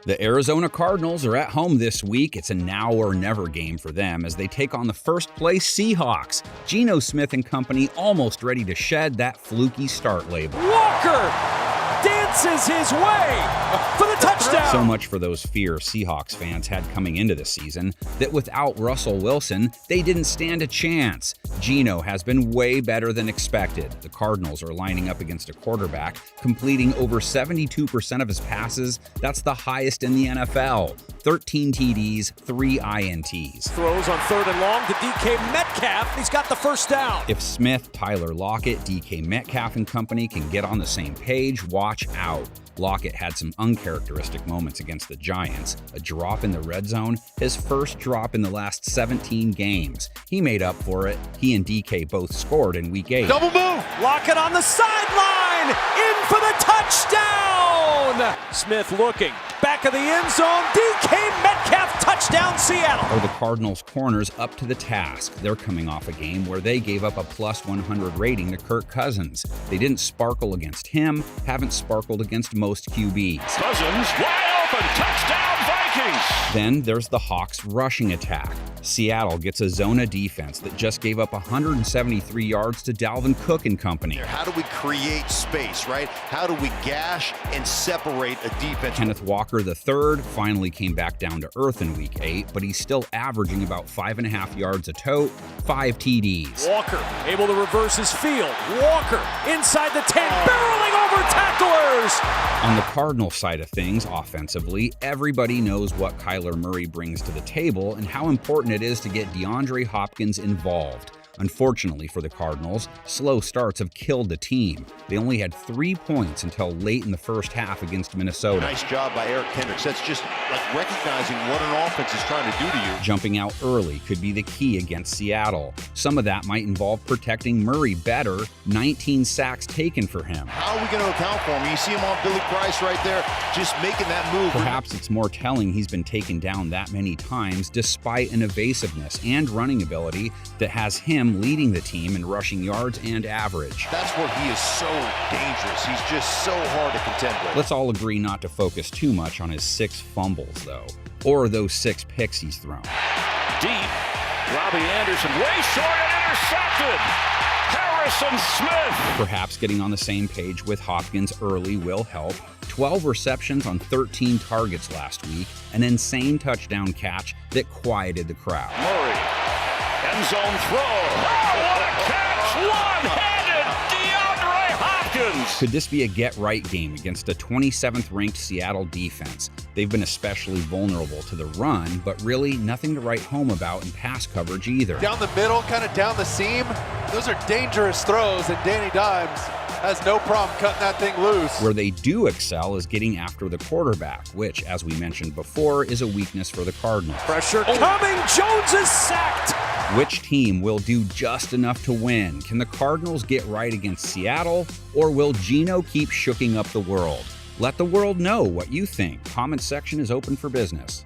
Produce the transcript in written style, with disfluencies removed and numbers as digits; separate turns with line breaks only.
The Arizona Cardinals are at home this week. It's a now or never game for them as they take on the first-place Seahawks. Geno Smith and company almost ready to shed that fluky start label.
Walker dances his way for the touchdown.
So much for those fears Seahawks fans had coming into the season that without Russell Wilson, they didn't stand a chance. Geno has been way better than expected. The Cardinals are lining up against a quarterback, completing over 72% of his passes. That's the highest in the NFL. 13 TDs, 3 INTs.
Throws on 3rd and long to DK Metcalf. He's got the first down.
If Smith, Tyler Lockett, DK Metcalf and company can get on the same page, watch out. Lockett had some uncharacteristic moments against the Giants. A drop in the red zone, his first drop in the last 17 games. He made up for it. He and DK both scored in Week 8.
Double move. Lockett on the sideline. In for the touchdown. Smith looking. Back of the end zone. DK Metcalf touchdown Seattle.
Are the Cardinals corners up to the task? They're coming off a game where they gave up a plus 100 rating to Kirk Cousins. They didn't sparkle against him, haven't sparkled against most QBs.
Cousins wide open, touchdown Vikings.
Then there's the Hawks rushing attack. Seattle gets a zona defense that just gave up 173 yards to Dalvin Cook and company.
How do we create space, right? How do we gash and separate a defense?
Kenneth Walker III finally came back down to earth in Week 8, but he's still averaging about 5.5 yards a tote, 5 TDs.
Walker able to reverse his field. Walker inside the 10, barreling over tacklers.
On the Cardinal side of things, offensively, everybody knows what Kyler Murray brings to the table and how important it is to get DeAndre Hopkins involved. Unfortunately for the Cardinals, slow starts have killed the team. They only had 3 points until late in the first half against Minnesota.
Nice job by Eric Kendricks. That's just like recognizing what an offense is trying to do to you.
Jumping out early could be the key against Seattle. Some of that might involve protecting Murray better. 19 sacks taken for him.
How are we going to account for him? You see him on Billy Price right there, just making that move.
Perhaps it's more telling he's been taken down that many times despite an evasiveness and running ability that has him leading the team in rushing yards and average.
That's where he is so dangerous. He's just so hard to contend with.
Let's all agree not to focus too much on his 6 fumbles, though, or those 6 picks he's thrown.
Deep, Robbie Anderson way short and intercepted. Harrison Smith.
Perhaps getting on the same page with Hopkins early will help. 12 receptions on 13 targets last week, an insane touchdown catch that quieted the crowd.
Murray, end zone throw. Oh, what a catch! One-handed DeAndre Hopkins.
Could this be a get-right game against a 27th ranked Seattle defense? They've been especially vulnerable to the run, but really nothing to write home about in pass coverage either.
Down the middle, kind of down the seam, those are dangerous throws, and Danny Dimes has no problem cutting that thing loose.
Where they do excel is getting after the quarterback, which, as we mentioned before, is a weakness for the Cardinals.
Pressure coming, Jones is sacked.
Which team will do just enough to win? Can the Cardinals get right against Seattle, or will Geno keep shooking up the world? Let the world know what you think. Comment section is open for business.